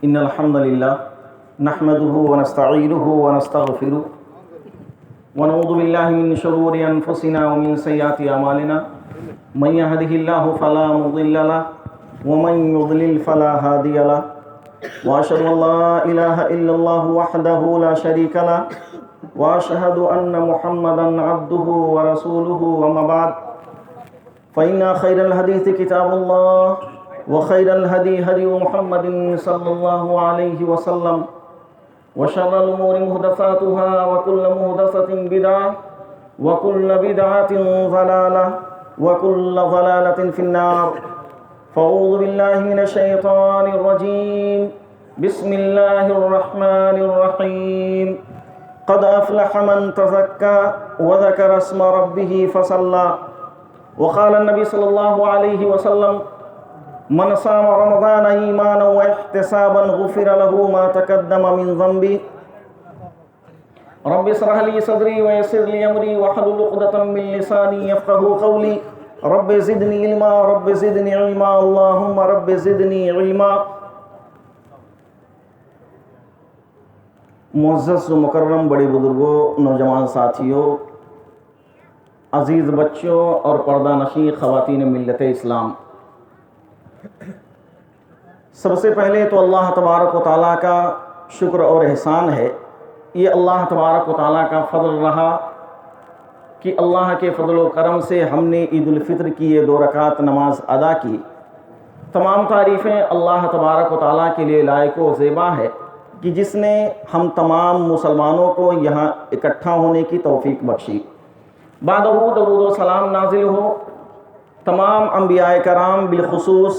إن الحمد لله نحمده ونستعينه ونستغفره ونعوذ بالله من شرور أنفسنا ومن سيئات أعمالنا من يهده الله فلا مضل له ومن يضلل فلا هادي له وأشهد أن لا إله إلا الله وحده لا شريك له وأشهد أن محمدا عبده ورسوله وما بعد فإن خير الحديث كتاب الله وخير الهدي هدي محمد صلى الله عليه وسلم وشر الأمور محدثاتها وكل محدثة بدعة وكل بدعة ضلالة وكل ضلالة في النار فأعوذ بالله من الشيطان الرجيم بسم الله الرحمن الرحيم قد أفلح من تزكى وذكر اسم ربه فصلى وقال النبي صلى الله عليه وسلم من صام رمضان ایمانا واحتسابا غفر له ما تقدم من ذنبه رب اشرح لي صدري ويسر لي امري واحلل عقدة من لساني يفقهوا قولي رب زدني علما رب زدني علما اللهم رب زدني علما۔ معزز و مکرم بڑے بزرگوں، نوجوان ساتھیوں، عزیز بچوں اور پردہ نشین خواتین ملت اسلام، سب سے پہلے تو اللہ تبارک و تعالیٰ کا شکر اور احسان ہے۔ یہ اللہ تبارک و تعالیٰ کا فضل رہا کہ اللہ کے فضل و کرم سے ہم نے عید الفطر کی یہ 2 رکعت نماز ادا کی۔ تمام تعریفیں اللہ تبارک و تعالیٰ کے لیے لائق و زیبا ہے کہ جس نے ہم تمام مسلمانوں کو یہاں اکٹھا ہونے کی توفیق بخشی۔ بعد درود و سلام نازل ہو تمام انبیاء کرام، بالخصوص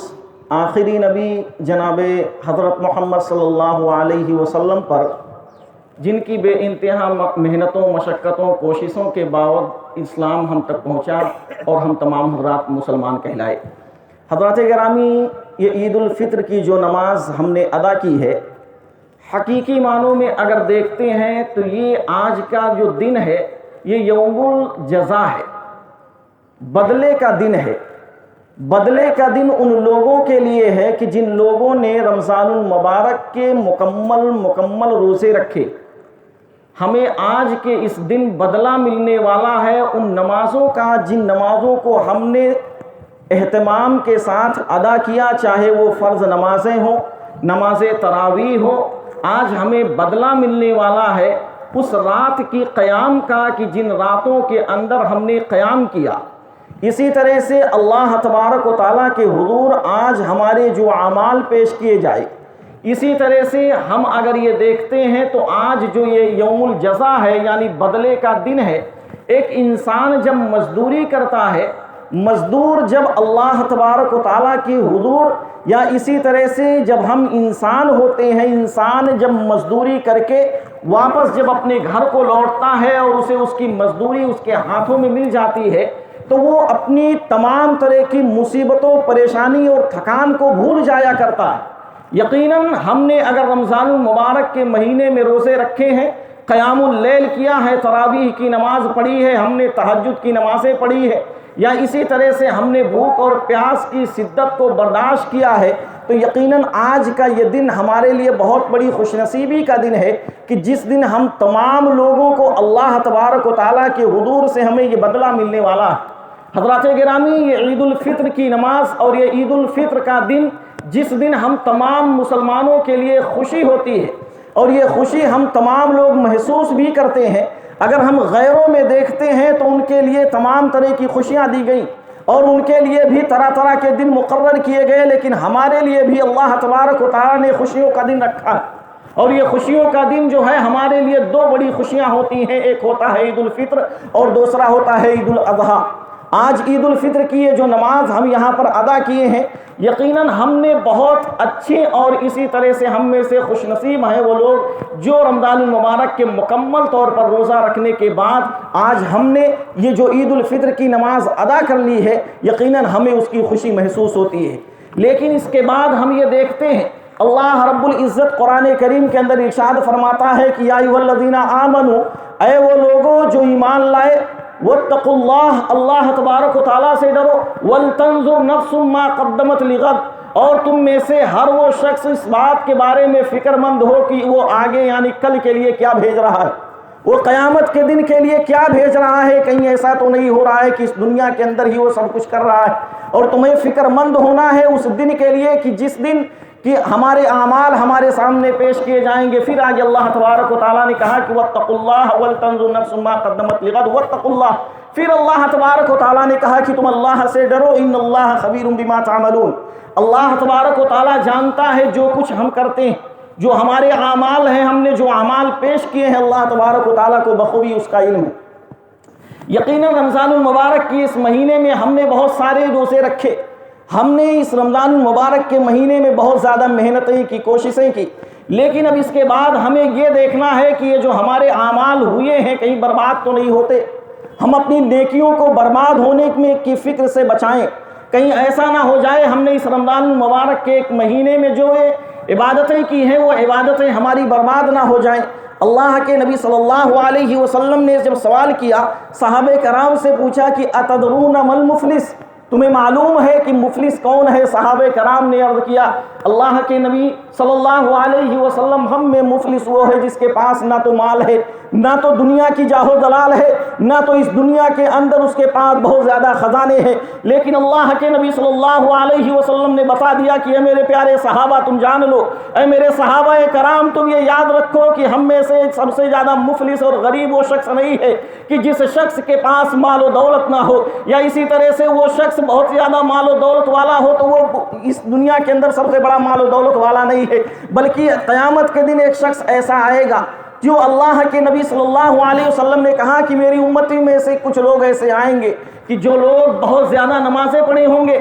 آخری نبی جناب حضرت محمد صلی اللہ علیہ وسلم پر، جن کی بے انتہا محنتوں، مشقتوں، کوششوں کے باوجود اسلام ہم تک پہنچا اور ہم تمام حضرات مسلمان کہلائے۔ حضرات گرامی، یہ عید الفطر کی جو نماز ہم نے ادا کی ہے، حقیقی معنوں میں اگر دیکھتے ہیں تو یہ آج کا جو دن ہے یہ یوم الجزا ہے، بدلے کا دن ہے۔ بدلے کا دن ان لوگوں کے لیے ہے کہ جن لوگوں نے رمضان المبارک کے مکمل روزے رکھے۔ ہمیں آج کے اس دن بدلہ ملنے والا ہے ان نمازوں کا جن نمازوں کو ہم نے اہتمام کے ساتھ ادا کیا، چاہے وہ فرض نمازیں ہوں، نماز تراویح ہو۔ آج ہمیں بدلہ ملنے والا ہے اس رات کی قیام کا کہ جن راتوں کے اندر ہم نے قیام کیا۔ اسی طرح سے اللہ تبارک و تعالیٰ کے حضور آج ہمارے جو اعمال پیش کیے جائے، اسی طرح سے ہم اگر یہ دیکھتے ہیں تو آج جو یہ یوم الجزا ہے یعنی بدلے کا دن ہے۔ ایک انسان جب مزدوری کرتا ہے، مزدور جب اللہ تبارک و تعالیٰ کی حضور، یا اسی طرح سے جب ہم انسان ہوتے ہیں، انسان جب مزدوری کر کے واپس جب اپنے گھر کو لوٹتا ہے اور اسے اس کی مزدوری اس کے ہاتھوں میں مل جاتی ہے تو وہ اپنی تمام طرح کی مصیبتوں، پریشانی اور تھکان کو بھول جایا کرتا ہے۔ یقیناً ہم نے اگر رمضان المبارک کے مہینے میں روزے رکھے ہیں، قیام اللیل کیا ہے، تراویح کی نماز پڑھی ہے، ہم نے تہجد کی نمازیں پڑھی ہے، یا اسی طرح سے ہم نے بھوک اور پیاس کی شدت کو برداشت کیا ہے، تو یقیناً آج کا یہ دن ہمارے لیے بہت بڑی خوش نصیبی کا دن ہے کہ جس دن ہم تمام لوگوں کو اللہ تبارک و تعالیٰ کے حضور سے ہمیں یہ بدلہ ملنے والا ہے۔ حضرات گرامی، یہ عید الفطر کی نماز اور یہ عید الفطر کا دن جس دن ہم تمام مسلمانوں کے لیے خوشی ہوتی ہے، اور یہ خوشی ہم تمام لوگ محسوس بھی کرتے ہیں۔ اگر ہم غیروں میں دیکھتے ہیں تو ان کے لیے تمام طرح کی خوشیاں دی گئیں اور ان کے لیے بھی طرح طرح کے دن مقرر کیے گئے، لیکن ہمارے لیے بھی اللہ تبارک و تعالیٰ نے خوشیوں کا دن رکھا ہے۔ اور یہ خوشیوں کا دن جو ہے ہمارے لیے 2 بڑی خوشیاں ہوتی ہیں، ایک ہوتا ہے عید الفطر اور دوسرا ہوتا ہے عید الاضحیٰ۔ آج عید الفطر کی یہ جو نماز ہم یہاں پر ادا کیے ہیں، یقیناً ہم نے بہت اچھے اور اسی طرح سے ہم میں سے خوش نصیب ہیں وہ لوگ جو رمضان المبارک کے مکمل طور پر روزہ رکھنے کے بعد آج ہم نے یہ جو عید الفطر کی نماز ادا کر لی ہے، یقیناً ہمیں اس کی خوشی محسوس ہوتی ہے۔ لیکن اس کے بعد ہم یہ دیکھتے ہیں اللہ رب العزت قرآن کریم کے اندر ارشاد فرماتا ہے کہ یا ایھا الذین آمنوا، اے وہ لوگوں جو ایمان لائے، واتقوا اللہ، اللہ تبارک و تعالیٰ سے ڈرو، ولتنظر نفس ما قدمت لغد، اور تم میں سے ہر وہ شخص اس بات کے بارے میں فکر مند ہو کہ وہ آگے یعنی کل کے لیے کیا بھیج رہا ہے، وہ قیامت کے دن کے لیے کیا بھیج رہا ہے۔ کہیں ایسا تو نہیں ہو رہا ہے کہ اس دنیا کے اندر ہی وہ سب کچھ کر رہا ہے، اور تمہیں فکر مند ہونا ہے اس دن کے لیے کہ جس دن کہ ہمارے اعمال ہمارے سامنے پیش کیے جائیں گے۔ پھر آگے اللہ تبارک و تعالیٰ نے کہا کہ واتقوا اللہ ولتنظر نفس ما قدمت لغد واتقوا اللہ۔ پھر اللہ تبارک و تعالیٰ نے کہا کہ تم اللہ سے ڈرو، ان اللہ خبیر بما تعملون۔ اللہ تبارک و تعالیٰ جانتا ہے جو کچھ ہم کرتے ہیں، جو ہمارے اعمال ہیں، ہم نے جو اعمال پیش کیے ہیں، اللہ تبارک و تعالیٰ کو بخوبی اس کا علم ہے۔ یقیناً رمضان المبارک کی اس مہینے میں ہم نے بہت سارے روزے رکھے، ہم نے اس رمضان المبارک کے مہینے میں بہت زیادہ محنتیں کی، کوششیں کی، لیکن اب اس کے بعد ہمیں یہ دیکھنا ہے کہ یہ جو ہمارے اعمال ہوئے ہیں کہیں برباد تو نہیں ہوتے۔ ہم اپنی نیکیوں کو برباد ہونے کی فکر سے بچائیں، کہیں ایسا نہ ہو جائے ہم نے اس رمضان المبارک کے ایک مہینے میں جو عبادتیں کی ہیں وہ عبادتیں ہماری برباد نہ ہو جائیں۔ اللہ کے نبی صلی اللہ علیہ وسلم نے جب سوال کیا، صحابہ کرام سے پوچھا کہ اتدرون ما المفلس، تمہیں معلوم ہے کہ مفلس کون ہے؟ صحابہ کرام نے عرض کیا اللہ کے نبی صلی اللہ علیہ وسلم، ہم میں مفلس وہ ہے جس کے پاس نہ تو مال ہے، نہ تو دنیا کی جاہ و دلال ہے، نہ تو اس دنیا کے اندر اس کے پاس بہت زیادہ خزانے ہیں، لیکن اللہ کے نبی صلی اللہ علیہ وسلم نے بتا دیا کہ اے میرے پیارے صحابہ تم جان لو، اے میرے صحابہ کرام تم یہ یاد رکھو کہ ہم میں سے سب سے زیادہ مفلس اور غریب وہ شخص نہیں ہے کہ جس شخص کے پاس مال و دولت نہ ہو، یا اسی طرح سے وہ شخص بہت زیادہ مال و دولت والا ہو تو وہ اس دنیا کے اندر سب سے بڑا مال و دولت والا نہیں ہے، بلکہ قیامت کے دن ایک شخص ایسا آئے گا جو اللہ کے نبی صلی اللہ علیہ وسلم نے کہا کہ میری امتی میں سے کچھ لوگ ایسے آئیں گے کہ جو لوگ بہت زیادہ نمازیں پڑھے ہوں گے،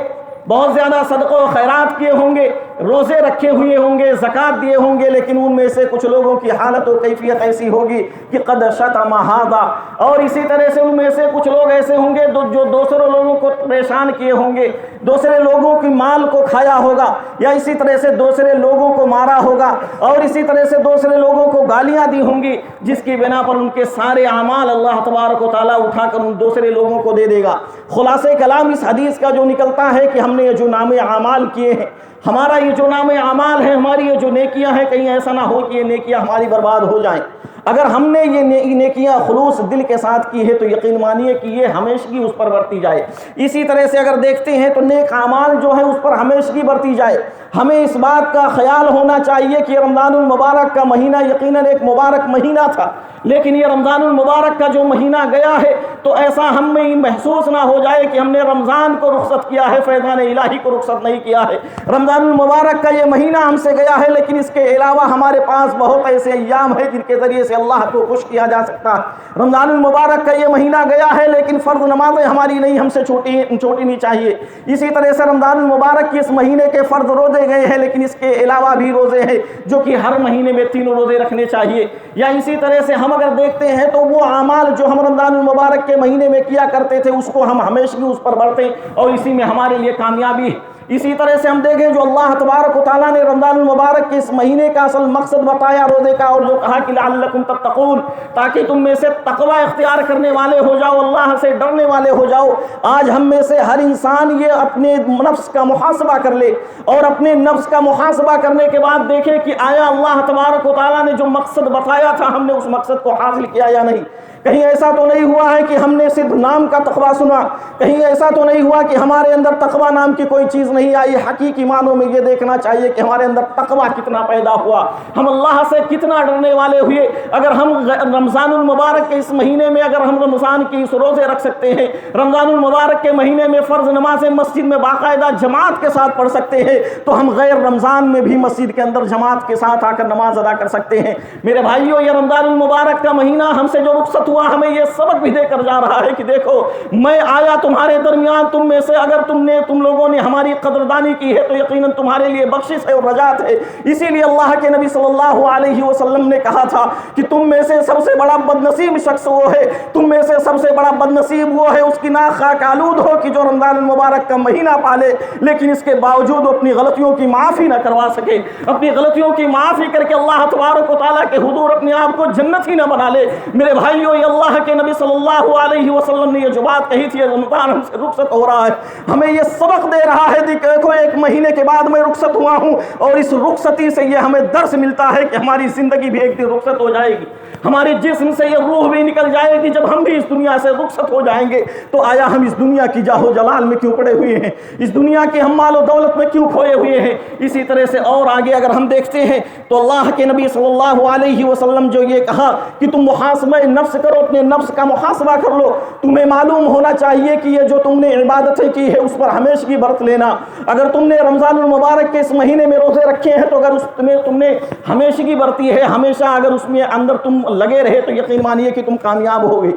بہت زیادہ صدقہ و خیرات کیے ہوں گے، روزے رکھے ہوئے ہوں گے، زکوٰۃ دیے ہوں گے، لیکن ان میں سے کچھ لوگوں کی حالت و کیفیت ایسی ہوگی کہ قد شتم ھذا، اور اسی طرح سے ان میں سے کچھ لوگ ایسے ہوں گے جو دوسرے لوگوں کو پریشان کیے ہوں گے، دوسرے لوگوں کی مال کو کھایا ہوگا، یا اسی طرح سے دوسرے لوگوں کو مارا ہوگا، اور اسی طرح سے دوسرے لوگوں کو گالیاں دی ہوں گی، جس کی بنا پر ان کے سارے اعمال اللہ تبارک و تعالیٰ اٹھا کر ان دوسرے لوگوں کو دے دے گا۔ خلاصہ کلام اس حدیث کا جو نکلتا ہے کہ ہم نے یہ جو نام اعمال کیے ہیں، ہمارا یہ جو نام اعمال ہے، ہماری یہ جو نیکیاں ہیں، کہیں ایسا نہ ہو کہ یہ نیکیاں ہماری برباد ہو جائیں۔ اگر ہم نے یہ نیکیاں خلوص دل کے ساتھ کی ہے تو یقین مانیے کہ یہ ہمیشگی اس پر برتی جائے۔ اسی طرح سے اگر دیکھتے ہیں تو نیک اعمال جو ہے اس پر ہمیشگی برتی جائے۔ ہمیں اس بات کا خیال ہونا چاہیے کہ رمضان المبارک کا مہینہ یقیناً ایک مبارک مہینہ تھا، لیکن یہ رمضان المبارک کا جو مہینہ گیا ہے تو ایسا ہم میں محسوس نہ ہو جائے کہ ہم نے رمضان کو رخصت کیا ہے، فیضان الہی کو رخصت نہیں کیا ہے۔ رمضان المبارک کا یہ مہینہ ہم سے گیا ہے، لیکن اس کے علاوہ ہمارے پاس بہت ایسے ایام ہیں جن کے ذریعے سے اللہ کو خوش کیا جا سکتا ہے۔ رمضان المبارک کا یہ مہینہ گیا ہے، لیکن فرض نمازیں ہماری نہیں، ہم سے چھوٹی چاہیے۔ اسی طرح سے رمضان المبارک کے اس مہینے کے فرض روزے گئے ہیں، لیکن اس کے علاوہ بھی روزے ہیں جو کہ ہر مہینے میں 3 روزے رکھنے چاہیے۔ یا اسی طرح سے ہم اگر دیکھتے ہیں تو وہ اعمال جو ہم رمضان المبارک کے مہینے میں کیا کرتے تھے اس کو ہم ہمیشہ اس پر بڑھتے اور اسی میں ہمارے لیے کامیابی ہے۔ اسی طرح سے ہم دیکھیں جو اللہ تبارک و تعالیٰ نے رمضان المبارک کے اس مہینے کا اصل مقصد بتایا روزے کا، اور جو کہا کہ لعلکم تتقون، تاکہ تم میں سے تقوی اختیار کرنے والے ہو جاؤ، اللہ سے ڈرنے والے ہو جاؤ۔ آج ہم میں سے ہر انسان یہ اپنے نفس کا محاسبہ کر لے، اور اپنے نفس کا محاسبہ کرنے کے بعد دیکھے کہ آیا اللہ تبارک و تعالیٰ نے جو مقصد بتایا تھا ہم نے اس مقصد کو حاصل کیا یا نہیں۔ کہیں ایسا تو نہیں ہوا ہے کہ ہم نے صرف نام کا تقویٰ سنا، کہیں ایسا تو نہیں ہوا کہ ہمارے اندر تقویٰ نام کی کوئی چیز نہیں آئی۔ حقیقی معنوں میں یہ دیکھنا چاہیے کہ ہمارے اندر تقویٰ کتنا پیدا ہوا، ہم اللہ سے کتنا ڈرنے والے ہوئے۔ اگر ہم رمضان المبارک کے اس مہینے میں اگر ہم رمضان کی اس روزے رکھ سکتے ہیں، رمضان المبارک کے مہینے میں فرض نمازیں مسجد میں باقاعدہ جماعت کے ساتھ پڑھ سکتے ہیں، تو ہم غیر رمضان میں بھی مسجد کے اندر جماعت کے ساتھ آ کر نماز ادا کر سکتے ہیں۔ میرے بھائیوں، یہ رمضان المبارک کا مہینہ ہم سے جو رخصت ہوا ہمیں یہ سبق بھی دے کر جا رہا ہے کہ دیکھو میں آیا تمہارے درمیان، تم میں سے اگر تم لوگوں نے ہماری قدردانی کی ہے تو یقیناً تمہارے لیے بخشش ہے اور رجات ہے۔ اسی لیے اللہ کے نبی صلی اللہ علیہ وسلم نے کہا تھا کہ تم میں سے سب سے بڑا بدنصیب شخص وہ ہے، تم میں سے سب سے بڑا بدنصیب وہ ہے اس کی ناک خاک آلود ہو کہ جو رمضان المبارک کا مہینہ پالے لیکن اس کے باوجود اپنی غلطیوں کی معافی نہ کروا سکے، اپنی غلطیوں کی معافی کر کے اللہ تبارک و تعالیٰ کے حضور اپنے آپ کو جنتی نہ بنا لے۔ میرے بھائیوں، ہمارے اللہ کے نبی صلی اللہ علیہ وسلم نے یہ جو بات کہی تھی رمضان ہم سے رخصت ہو رہا ہے، ہمیں یہ سبق دے رہا ہے دیکھو 1 مہینے کے بعد میں رخصت ہوا ہوں، اور اس رخصتی سے یہ ہمیں درس ملتا ہے کہ ہماری زندگی بھی ایک دن رخصت ہو جائے گی، ہمارے جسم سے یہ روح بھی نکل جائے گی جب ہم بھی اس دنیا سے رخصت ہو جائیں گے۔ تو آیا ہم اس دنیا کی جاہ و جلال میں کیوں پڑے ہوئے ہیں، اس دنیا کے ہم مال و دولت میں کیوں کھوئے ہوئے ہیں؟ اسی طرح سے اور آگے اگر ہم دیکھتے ہیں تو اللہ کے نبی صلی اللہ علیہ وسلم جو یہ کہا کہ تم محاسبہ نفس کرو، اپنے نفس کا محاسبہ کر لو، تمہیں معلوم ہونا چاہیے کہ یہ جو تم نے عبادتیں کی ہے اس پر ہمیشگی برت لینا۔ اگر تم نے رمضان المبارک کے اس مہینے میں روزے رکھے ہیں تو اگر اس میں تم نے ہمیشگی برتی ہے، ہمیشہ اگر اس میں اندر تم لگے رہے تو یقین مانیے کہ تم کامیاب ہوگے۔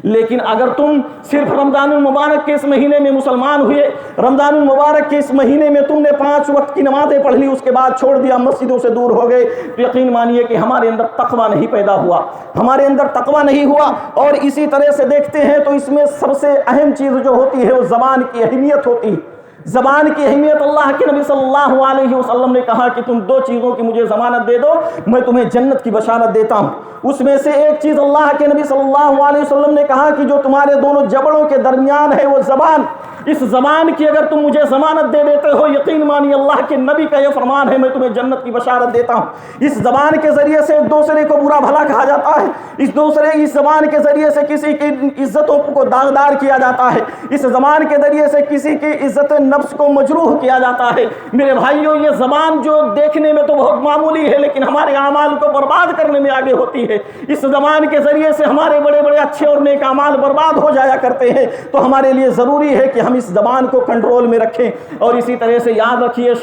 لیکن اگر تم صرف رمضان المبارک کے اس مہینے میں مسلمان ہوئے، رمضان المبارک کے اس مہینے میں تم نے 5 وقت کی نمازیں پڑھ لی، اس کے بعد چھوڑ دیا، مسجدوں سے دور ہو گئے، تو یقین مانیے کہ ہمارے اندر تقویٰ نہیں پیدا ہوا، ہمارے اندر تقویٰ نہیں ہوا۔ اور اسی طرح سے دیکھتے ہیں تو اس میں سب سے اہم چیز جو ہوتی ہے وہ زبان کی اہمیت ہوتی ہے۔ زبان کی اہمیت، اللہ کے نبی صلی اللہ علیہ وسلم نے کہا کہ تم 2 چیزوں کی مجھے ضمانت دے دو، میں تمہیں جنت کی بشارت دیتا ہوں۔ اس میں سے ایک چیز اللہ کے نبی صلی اللہ علیہ وسلم نے کہا کہ جو تمہارے دونوں جبڑوں کے درمیان ہے وہ زبان، اس زبان کی اگر تم مجھے ضمانت دے دیتے ہو، یقین مانی اللہ کے نبی کا یہ فرمان ہے، میں تمہیں جنت کی بشارت دیتا ہوں۔ اس زبان کے ذریعے سے ایک دوسرے کو برا بھلا کہا جاتا ہے، اس زبان کے ذریعے سے کسی کی عزتوں کو داغدار کیا جاتا ہے، اس زبان کے ذریعے سے کسی کی عزت نفس کو مجروح کیا جاتا ہے۔ میرے بھائیوں، یہ زبان جو دیکھنے میں تو بہت معمولی ہے لیکن ہمارے اعمال کو برباد کرنے میں آگے ہوتی ہے۔ اس زبان کے ذریعے سے ہمارے بڑے بڑے اچھے اور نیک اعمال برباد ہو جایا کرتے ہیں، تو ہمارے لیے ضروری ہے کہ ہم اس زبان کو کنٹرول میں رکھیں۔ اور اسی طرح سے یاد رکھیے،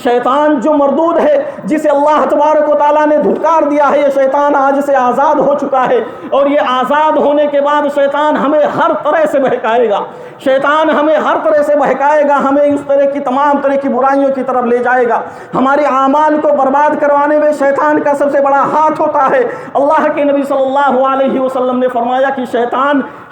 شیطان جو مردود ہے، جسے اللہ تبارک و تعالیٰ نے دھتکار دیا ہے، یہ شیطان آج سے آزاد ہو چکا ہے، اور یہ آزاد ہونے کے بعد شیطان ہمیں ہر طرح سے بہکائے گا، شیطان ہمیں ہر طرح سے بہکائے گا، ہمیں اس طرح کی تمام طرح کی برائیوں کی طرف لے جائے گا، ہمارے اعمال کو برباد کروانے میں شیطان کا سب سے بڑا ہاتھ ہوتا ہے۔ اللہ کے نبی صلی اللہ علیہ وسلم نے فرمایا کہ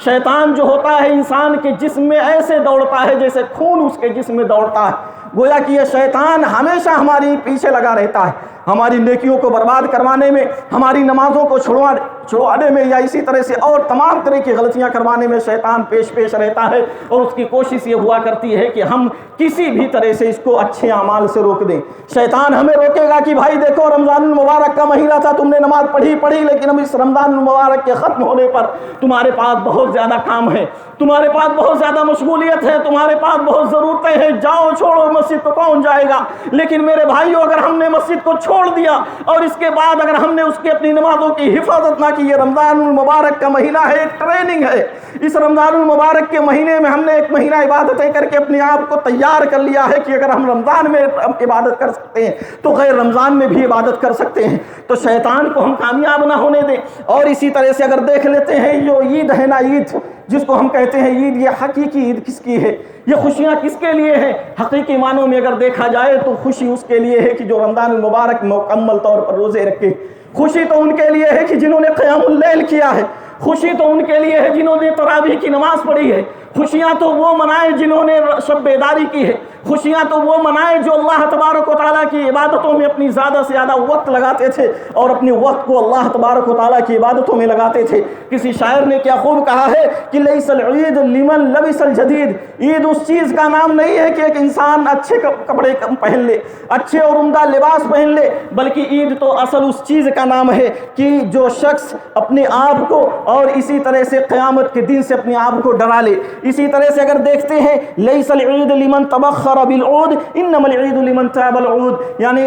شیطان جو ہوتا ہے انسان کے جسم میں ایسے دوڑتا ہے جیسے خون اس کے جسم میں دوڑتا ہے، گویا کہ یہ شیطان ہمیشہ ہماری پیچھے لگا رہتا ہے، ہماری نیکیوں کو برباد کروانے میں، ہماری نمازوں کو چھڑوانے میں، یا اسی طرح سے اور تمام طرح کی غلطیاں کروانے میں شیطان پیش رہتا ہے، اور اس کی کوشش یہ ہوا کرتی ہے کہ ہم کسی بھی طرح سے اس کو اچھے اعمال سے روک دیں۔ شیطان ہمیں روکے گا کہ بھائی دیکھو رمضان المبارک کا مہینہ تھا، تم نے نماز پڑھی لیکن اب اس رمضان المبارک کے ختم ہونے پر تمہارے پاس بہت زیادہ کام ہے، تمہارے پاس بہت زیادہ مشغولیت ہے، تمہارے پاس بہت ضرورتیں ہیں، جاؤ چھوڑو، مسجد کو کون جائے گا؟ لیکن میرے بھائیوں، اگر ہم نے مسجد کو چھوڑ دیا اور اس کے بعد اگر ہم نے اس کی اپنی نمازوں کی حفاظت نہ کی، یہ رمضان المبارک کا مہینہ ہے، ایک ٹریننگ ہے، اس رمضان المبارک کے مہینے میں ہم نے 1 مہینہ عبادتیں کر کے اپنے آپ کو تیار کر لیا ہے کہ اگر ہم رمضان میں عبادت کر سکتے ہیں تو غیر رمضان میں بھی عبادت کر سکتے ہیں، تو شیطان کو ہم کامیاب نہ ہونے دیں۔ اور اسی طرح سے اگر دیکھ لیتے ہیں جو عید ہے نا، عید جس کو ہم کہتے ہیں عید، یہ حقیقی عید کس کی ہے؟ یہ خوشیاں کس کے لیے ہیں؟ حقیقی معنوں میں اگر دیکھا جائے تو خوشی اس کے لیے ہے کہ جو رمضان المبارک مکمل طور پر روزے رکھے، خوشی تو ان کے لیے ہے کہ جنہوں نے قیام اللیل کیا ہے، خوشی تو ان کے لیے ہے جنہوں نے تراویح کی نماز پڑھی ہے، خوشیاں تو وہ منائے جنہوں نے شب بیداری کی ہے، خوشیاں تو وہ منائے جو اللہ تبارک و تعالیٰ کی عبادتوں میں اپنی زیادہ سے زیادہ وقت لگاتے تھے اور اپنے وقت کو اللہ تبارک و تعالیٰ کی عبادتوں میں لگاتے تھے۔ کسی شاعر نے کیا خوب کہا ہے کہ لیس العید لمن لبس الجدید، عید اس چیز کا نام نہیں ہے کہ ایک انسان اچھے کپڑے پہن لے، اچھے اور عمدہ لباس پہن لے، بلکہ عید تو اصل اس چیز کا نام ہے کہ جو شخص اپنے آپ کو اور اسی طرح سے قیامت کے دن سے اپنے آپ کو ڈرا لے۔ اسی طرح سے اگر دیکھتے ہیں لیس العید لمن تبخر بالعود انما العید لمن تاب العود، یعنی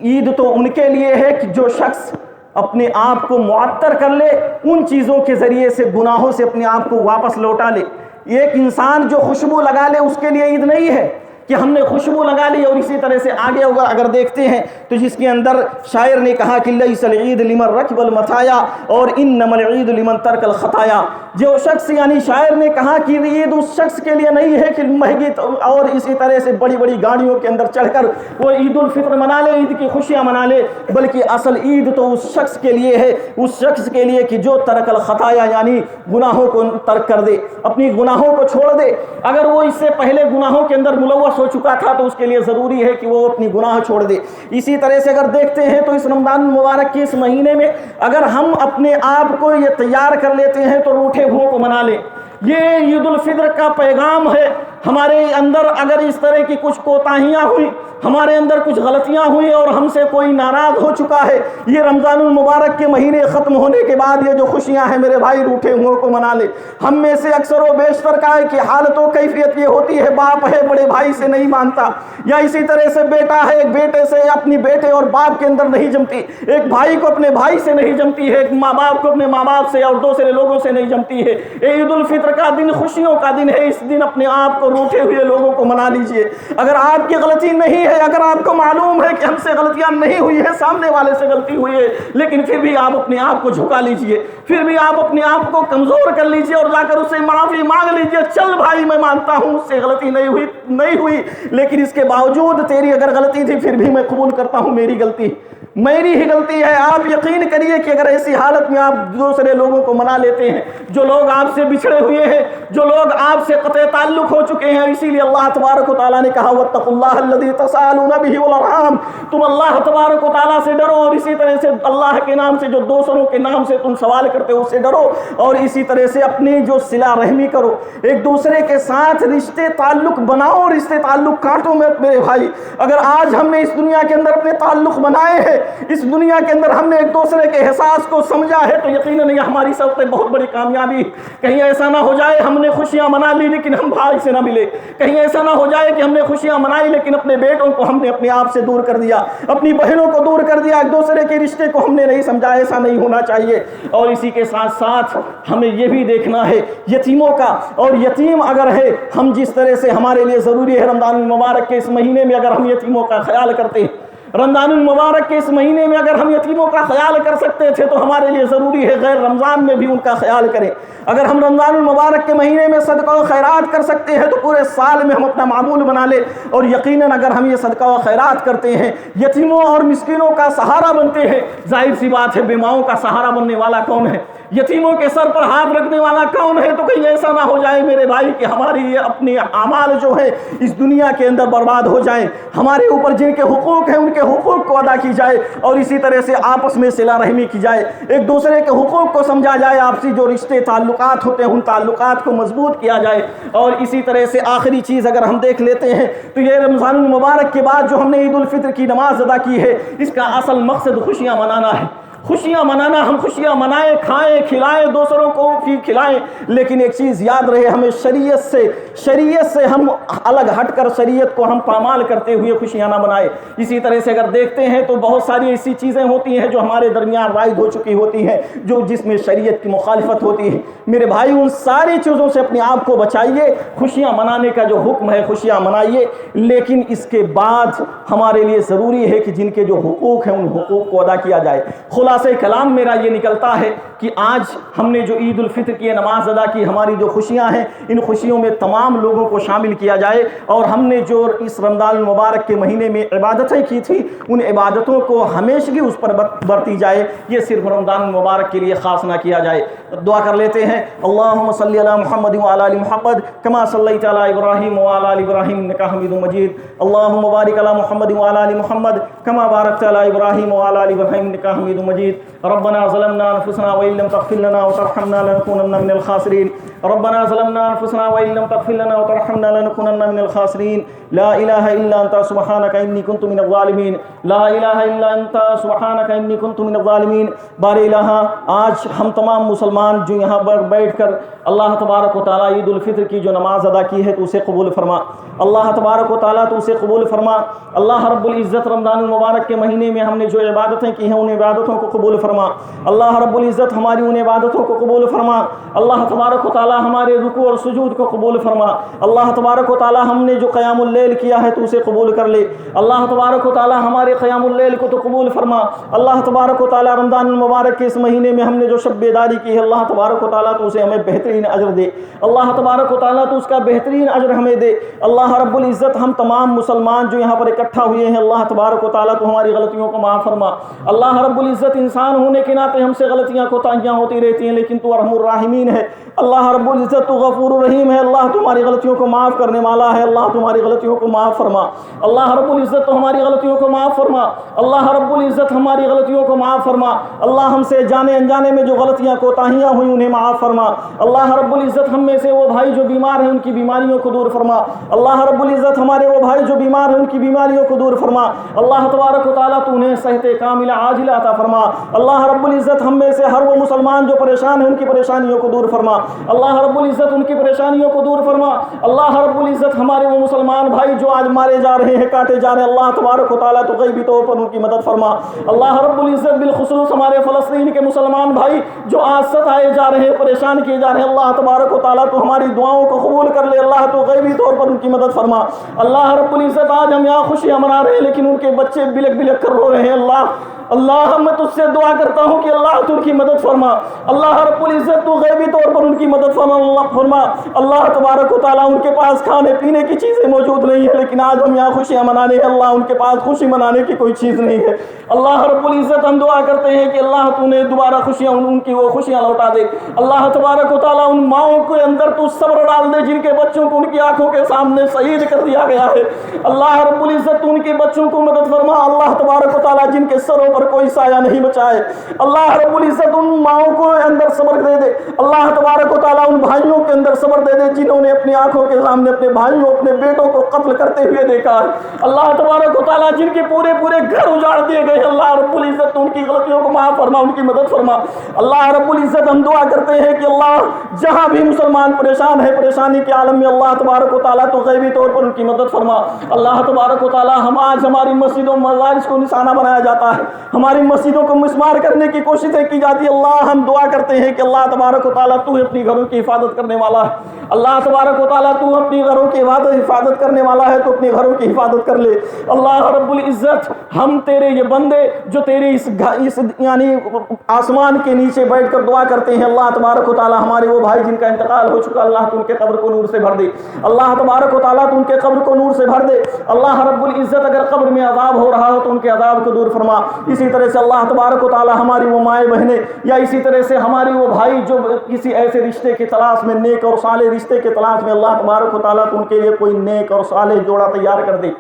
عید تو ان کے لیے ہے کہ جو شخص اپنے آپ کو معطر کر لے، ان چیزوں کے ذریعے سے گناہوں سے اپنے آپ کو واپس لوٹا لے۔ ایک انسان جو خوشبو لگا لے اس کے لیے عید نہیں ہے کہ ہم نے خوشبو لگا لی۔ اور اسی طرح سے آگے اگر دیکھتے ہیں تو جس کے اندر شاعر نے کہا کہ لیس العید لمن رکب المطایا اور انما العید لمن ترک الخطایا، جو شخص یعنی شاعر نے کہا کہ عید اس شخص کے لیے نہیں ہے کہ مہنگی اور اسی طرح سے بڑی بڑی گاڑیوں کے اندر چڑھ کر وہ عید الفطر منا لے، عید کی خوشیاں منا لے، بلکہ اصل عید تو اس شخص کے لیے ہے، اس شخص کے لیے کہ جو ترک الخطایا یعنی گناہوں کو ترک کر دے، اپنی گناہوں کو چھوڑ دے۔ اگر وہ اس سے پہلے گناہوں کے اندر ملوث واپس ہو چکا تھا تو اس کے لیے ضروری ہے کہ وہ اپنی گناہ چھوڑ دے۔ اسی طرح سے اگر دیکھتے ہیں تو اس رمضان المبارک کے اس مہینے میں اگر ہم اپنے آپ کو یہ تیار کر لیتے ہیں تو روٹھے ہوئوں کو منا لیں۔ یہ عید الفطر کا پیغام ہے۔ ہمارے اندر اگر اس طرح کی کچھ کوتاہیاں ہوئی، ہمارے اندر کچھ غلطیاں ہوئی اور ہم سے کوئی ناراض ہو چکا ہے، یہ رمضان المبارک کے مہینے ختم ہونے کے بعد یہ جو خوشیاں ہیں میرے بھائی روٹھے ہوئوں کو منا لے۔ ہم میں سے اکثر و بیشتر کا ہے کہ حالت و کیفیت یہ ہوتی ہے، باپ ہے بڑے بھائی سے نہیں مانتا، یا اسی طرح سے بیٹا ہے ایک بیٹے سے اپنی بیٹے اور باپ کے اندر نہیں جمتی، ایک بھائی کو اپنے بھائی سے نہیں جمتی ہے، ایک ماں باپ کو اپنے ماں باپ سے اور دوسرے لوگوں سے نہیں جمتی ہے۔ عید الفطر کا دن خوشیوں کا دن ہے، اس دن اپنے آپ کو روٹھے ہوئے لوگوں کو منا لیجئے۔ اگر آپ کی غلطی نہیں ہے، اگر آپ کو معلوم ہے کہ ہم سے غلطیاں نہیں ہوئی ہے، سامنے والے سے غلطی ہوئی ہے، لیکن پھر بھی آپ اپنے آپ کو جھکا لیجئے، پھر بھی آپ اپنے آپ کو کمزور کر لیجئے اور جا کر اس سے معافی مانگ لیجئے۔ چل بھائی میں مانتا ہوں اس سے غلطی نہیں ہوئی، لیکن اس کے باوجود تیری اگر غلطی تھی پھر بھی میں قبول کرتا ہوں میری ہی غلطی ہے۔ آپ یقین کریے کہ اگر ایسی حالت میں آپ دوسرے لوگوں کو منا لیتے ہیں، جو لوگ آپ سے بچھڑے ہوئے ہیں، جو لوگ آپ سے قطع تعلق ہو چکے ہیں، اسی لیے اللہ تبارک و تعالیٰ نے کہا واتقوا اللہ الذی تساءلون بہ والارحام، تم اللہ تبارک و تعالیٰ سے ڈرو، اور اسی طرح سے اللہ کے نام سے جو دوسروں کے نام سے تم سوال کرتے ہو اس سے ڈرو، اور اسی طرح سے اپنی جو صلہ رحمی کرو، ایک دوسرے کے ساتھ رشتے تعلق بناؤ، رشتے تعلق کاٹو میرے بھائی۔ اگر آج ہم نے اس دنیا کے اندر اپنے تعلق بنائے ہیں، اس دنیا کے اندر ہم نے ایک دوسرے کے احساس کو سمجھا ہے، تو یقیناً یہ ہماری سب سے بہت بڑی کامیابی۔ کہیں ایسا نہ ہو جائے ہم نے خوشیاں منا لی لیکن ہم بھائی سے نہ ملے، کہیں ایسا نہ ہو جائے کہ ہم نے خوشیاں منائی لیکن اپنے بیٹوں کو ہم نے اپنے آپ سے دور کر دیا، اپنی بہنوں کو دور کر دیا، ایک دوسرے کے رشتے کو ہم نے نہیں سمجھا۔ ایسا نہیں ہونا چاہیے۔ اور اسی کے ساتھ ساتھ ہمیں یہ بھی دیکھنا ہے یتیموں کا، اور یتیم اگر ہے، ہم جس طرح سے ہمارے لیے ضروری ہے رمضان المبارک کے اس مہینے میں اگر ہم یتیموں کا خیال کرتے ہیں، رمضان المبارک کے اس مہینے میں اگر ہم یتیموں کا خیال کر سکتے تھے تو ہمارے لیے ضروری ہے غیر رمضان میں بھی ان کا خیال کریں۔ اگر ہم رمضان المبارک کے مہینے میں صدقہ و خیرات کر سکتے ہیں تو پورے سال میں ہم اپنا معمول بنا لیں، اور یقیناً اگر ہم یہ صدقہ و خیرات کرتے ہیں، یتیموں اور مسکینوں کا سہارا بنتے ہیں، ظاہر سی بات ہے بیماؤں کا سہارا بننے والا کون ہے؟ یتیموں کے سر پر ہاتھ رکھنے والا کون ہے؟ تو کہیں ایسا نہ ہو جائے میرے بھائی کہ ہماری یہ اپنے اعمال جو ہے اس دنیا کے اندر برباد ہو جائیں، ہمارے اوپر جن کے حقوق ہیں ان کے حقوق کو ادا کی جائے، اور اسی طرح سے آپس میں صلہ رحمی کی جائے، ایک دوسرے کے حقوق کو سمجھا جائے، آپسی جو رشتے تعلقات ہوتے ہیں ان تعلقات کو مضبوط کیا جائے۔ اور اسی طرح سے آخری چیز اگر ہم دیکھ لیتے ہیں تو یہ رمضان المبارک کے بعد جو ہم نے عید الفطر کی نماز ادا کی ہے، اس کا اصل مقصد خوشیاں منانا ہے۔ خوشیاں منانا، ہم خوشیاں منائیں، کھائیں، کھلائیں، دوسروں کو بھی کھلائیں، لیکن ایک چیز یاد رہے ہمیں شریعت سے ہم الگ ہٹ کر شریعت کو ہم پامال کرتے ہوئے خوشیاں نہ منائیں۔ اسی طرح سے اگر دیکھتے ہیں تو بہت ساری ایسی چیزیں ہوتی ہیں جو ہمارے درمیان رائج ہو چکی ہوتی ہیں، جس میں شریعت کی مخالفت ہوتی ہے۔ میرے بھائی ان ساری چیزوں سے اپنے آپ کو بچائیے، خوشیاں منانے کا جو حکم ہے خوشیاں منائیے، لیکن اس کے بعد ہمارے لیے ضروری ہے کہ جن کے جو حقوق ہیں ان حقوق کو ادا کیا جائے۔ خلاصہ کلام میرا یہ نکلتا ہے کہ آج ہم نے جو عید الفطر کی نماز ادا کی، ہماری جو خوشیاں ہیں ان خوشیوں میں تمام لوگوں کو شامل کیا جائے، اور ہم نے جو اس رمضان المبارک کے مہینے میں عبادتیں کی تھی ان عبادتوں کو ہمیشگی اس پر برتی جائے، یہ صرف رمضان المبارک کے لیے خاص نہ کیا جائے۔ دعا کر لیتے ہیں اللہم صلی علی محمد وعلی آل محمد کما صلیت علی ابراہیم وعلی آل ابراہیم انک حمید مجید، اللہم بارک علی محمد وعلی آل محمد کما بارکت علی ابراہیم وعلی آل ابراہیم انک حمید مجید۔ ربنا ظلمنا انفسنا وان لم تغفر لنا وترحمنا لنكونن من الخاسرين، ربنا ظلمنا انفسنا وان لم تغفر لنا وترحمنا لنكونن من الخاسرين، لا اله الا انت سبحانك اني كنت من الظالمين، لا اله الا انت سبحانك اني كنت من الظالمين۔ بار الہ، آج ہم تمام مسلمان جو یہاں پر بیٹھ کر اللہ تبارک و تعالیٰ عید الفطر کی جو نماز ادا کی ہے تو اسے قبول فرما، اللہ تبارک و تعالیٰ تو اسے قبول فرما۔ اللہ رب العزت رمضان المبارک کے مہینے میں ہم نے جو عبادتیں کی ہیں ان عبادتوں کو قبول فرما، اللہ رب العزت ہماری ان عبادتوں کو قبول فرما، اللہ تبارک و تعالیٰ ہمارے رکوع اور سجود کو قبول فرما، اللہ تبارک و تعالیٰ ہم نے جو قیام اللیل کیا ہے تو اسے قبول کر لے، اللہ تبارک و تعالیٰ ہمارے قیام اللیل کو تو قبول فرما، اللہ تبارک و تعالیٰ رمضان المبارک کے اس مہینے میں ہم نے جو شب بیداری کی ہے اللہ تبارک و تعالیٰ تو اسے ہمیں بہترین اجر دے، اللہ تبارک و تعالیٰ تو اس کا بہترین اجر ہمیں دے، اللہ رب العزت ہم تمام مسلمان جو یہاں پر اکٹھا ہوئے ہیں اللہ تبارک و تعالیٰ تو ہماری غلطیوں کو معاف فرما، اللہ رب العزت العزت انسان ہونے کے ناطے ہم سے غلطیاں کوتاہیاں ہوتی رہتی ہیں، لیکن تو ارحم الراحمین ہے۔ اللہ رب العزت تو غفور الرحیم ہے، اللہ تمہاری غلطیوں کو معاف کرنے والا ہے، اللہ تمہاری غلطیوں کو معاف فرما۔ اللہ رب العزت تو ہماری غلطیوں کو معاف فرما، اللہ رب العزت ہماری غلطیوں کو معاف فرما۔ اللہ ہم سے جانے انجانے میں جو غلطیاں کوتاہیاں ہوئی انہیں معاف فرما۔ اللہ رب العزت ہم میں سے وہ بھائی جو بیمار ہیں ان کی بیماریوں کو دور فرما۔ اللہ رب العزت ہمارے وہ بھائی جو بیمار ہیں ان کی بیماریوں کو دور فرما۔ اللہ تبارک و تعالیٰ تو انہیں صحت کاملہ عاجلہ عطا فرما۔ اللہ رب العزت ہم میں سے ہر وہ مسلمان جو پریشان ہیں ان کی پریشانیوں کو دور فرما۔ اللہ رب العزت ان کی پریشانیوں کو دور فرما۔ اللہ رب العزت ہمارے وہ مسلمان بھائی جو آج مارے جا رہے ہیں، کاٹے جا رہے ہیں، اللہ تبارک و تعالیٰ تو غیبی طور پر ان کی مدد فرما۔ اللہ رب العزت بالخصوص ہمارے فلسطین کے مسلمان بھائی جو آج ستائے جا رہے ہیں، پریشان کیے جا رہے ہیں، اللہ تبارک و تعالیٰ تو ہماری دعاؤں کو قبول کر لے، اللہ تو غیبی طور پر ان کی مدد فرما۔ اللہ رب العزت آج ہم یہاں خوشیاں منا رہے ہیں لیکن ان کے بچے بلک بلک کر رو رہے ہیں، اللہ میں تجھ سے دعا کرتا ہوں کہ اللہ تو ان کی مدد فرما۔ اللہ رب العزت تو غیبی طور پر ان کی مدد فرما۔ اللہ تبارک و تعالیٰ ان کے پاس کھانے پینے کی چیزیں موجود نہیں ہیں لیکن آج ہم یہاں خوشیاں منانے ہیں، اللہ ان کے پاس خوشی منانے کی کوئی چیز نہیں ہے۔ اللہ رب العزت ہم دعا کرتے ہیں کہ اللہ تو انہیں دوبارہ خوشیاں ان کی وہ خوشیاں لوٹا دے۔ اللہ تبارک و تعالیٰ ان ماؤں کے اندر تو صبر ڈال دے جن کے بچوں کو ان کی آنکھوں کے سامنے شہید کر دیا گیا ہے۔ اللہ رب العزت تو ان کے بچوں کو مدد فرما۔ اللہ تبارک و تعالیٰ جن کے سروں پر کوئی سایہ نہیں بچائے، اللہ رب العزت ان ماؤں کو اندر صبر دے دے۔ اللہ تبارک و تعالیٰ ان بھائیوں کے اندر صبر دے دے جنہوں نے اپنی آنکھوں کے سامنے اپنے بھائیوں اپنے بیٹوں کو قتل کرتے ہوئے دیکھا ہے۔ اللہ تبارک و تعالیٰ جن کے پورے گھر اجاڑ دیے گئے، اللہ رب العزت ان کی غلطیوں کو معاف فرما، ان کی مدد فرما۔ اللہ رب العزت ہم دعا کرتے ہیں کہ اللہ جہاں بھی مسلمان پریشان ہے، پریشانی کے عالم میں اللہ تبارک و تعالیٰ تو غیبی طور پر ان کی مدد فرما۔ اللہ تبارک و تعالیٰ ہم آج ہماری مسجدوں مدارس کو نشانہ بنایا جاتا ہے، ہماری مسجدوں کو مسمار کرنے کی کوششیں کی جاتی ہے، اللہ ہم دعا کرتے ہیں کہ اللہ تبارک و تعالیٰ تو اپنی گھروں کی حفاظت کرنے والا ہے۔ اللہ تبارک و تعالیٰ تو اپنی گھروں کی حفاظت کرنے والا ہے، تو اپنی گھروں کی حفاظت کر لے۔ اللہ رب العزت ہم تیرے یہ بندے جو تیرے اس یعنی آسمان کے نیچے بیٹھ کر دعا کرتے ہیں، اللہ تبارک و تعالیٰ ہمارے وہ بھائی جن کا انتقال ہو چکا، اللہ تو ان کے قبر کو نور سے بھر دے۔ اللہ تبارک و تعالیٰ تو ان کے قبر کو نور سے بھر دے۔ اللہ رب العزت اگر قبر میں عذاب ہو رہا ہو تو ان کے عذاب کو دور فرما۔ اسی طرح سے اللہ تبارک و تعالیٰ ہماری وہ مائیں بہنیں یا اسی طرح سے ہماری وہ بھائی جو کسی ایسے رشتے کی تلاش میں، نیک اور صالح رشتے کے تلاش میں، اللہ تبارک و تعالیٰ تو ان کے لیے کوئی نیک اور صالح جوڑا تیار کر دے۔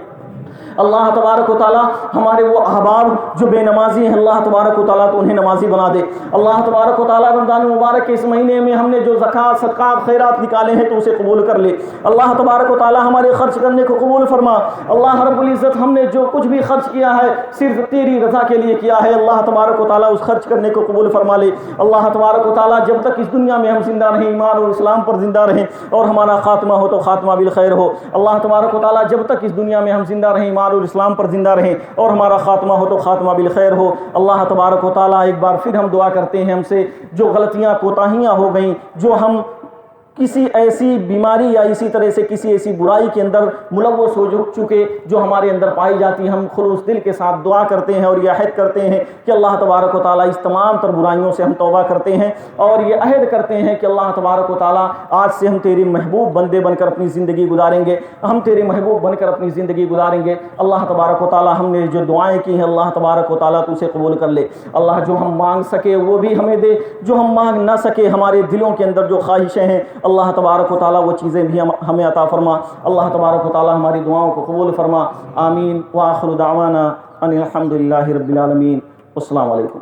اللہ تبارک و تعالیٰ ہمارے وہ احباب جو بے نمازی ہیں، اللہ تبارک و تعالیٰ تو انہیں نمازی بنا دے۔ اللہ تبارک و تعالیٰ رمضان مبارک کے اس مہینے میں ہم نے جو زکوٰۃ صدقات خیرات نکالے ہیں تو اسے قبول کر لے۔ اللہ تبارک و تعالیٰ ہمارے خرچ کرنے کو قبول فرما۔ اللہ رب العزت ہم نے جو کچھ بھی خرچ کیا ہے صرف تیری رضا کے لیے کیا ہے، اللہ تبارک و تعالیٰ اس خرچ کرنے کو قبول فرما لے۔ اللہ تبارک و تعالیٰ جب تک اس دنیا میں ہم زندہ رہیں، ایمان اور اسلام پر زندہ رہیں اور ہمارا خاتمہ ہو تو خاتمہ بالخیر ہو۔ اللہ تبارک و تعالیٰ جب تک اس دنیا میں ہم زندہ رہیں، ایمان اور اسلام پر زندہ رہیں اور ہمارا خاتمہ ہو تو خاتمہ بالخیر ہو۔ اللہ تبارک و تعالیٰ ایک بار پھر ہم دعا کرتے ہیں ہم سے جو غلطیاں کوتاہیاں ہو گئیں، جو ہم کسی ایسی بیماری یا اسی طرح سے کسی ایسی برائی کے اندر ملوث ہو چکے جو ہمارے اندر پائی جاتی، ہم خلوص دل کے ساتھ دعا کرتے ہیں اور یہ عہد کرتے ہیں کہ اللہ تبارک و تعالیٰ اس تمام تر برائیوں سے ہم توبہ کرتے ہیں اور یہ عہد کرتے ہیں کہ اللہ تبارک و تعالیٰ آج سے ہم تیری محبوب بندے بن کر اپنی زندگی گزاریں گے، ہم تیرے محبوب بن کر اپنی زندگی گزاریں گے۔ اللہ تبارک و تعالیٰ ہم نے جو دعائیں کی ہیں اللہ تبارک و تعالیٰ تو اسے قبول کر لے۔ اللہ جو ہم مانگ سکے وہ بھی ہمیں دے، جو ہم مانگ نہ سکے ہمارے دلوں کے اندر جو خواہشیں ہیں اللہ تبارک و تعالیٰ وہ چیزیں بھی ہمیں عطا فرما۔ اللہ تبارک و تعالیٰ ہماری دعاؤں کو قبول فرما۔ آمین وآخر دعوانا ان الحمد للہ رب العالمین۔ السلام علیکم۔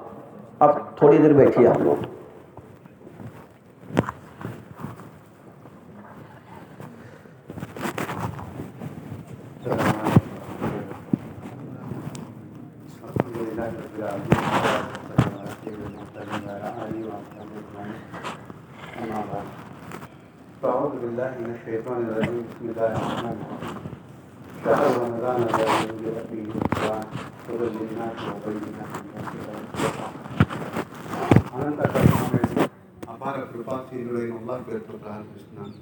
اب تھوڑی دیر بیٹھیے آپ لوگ۔ أعوذ بالله من الشيطان الرجيم بسم الله الرحمن الرحيم شهر رمضان الذي أنزل فيه القرآن هدى للناس وبينات من الهدى والفرقان అనంత కరుణామయుడు అపార కృపాశీలుడైన అల్లాహ్ పేరుతో ప్రార్థిస్తున్నాను.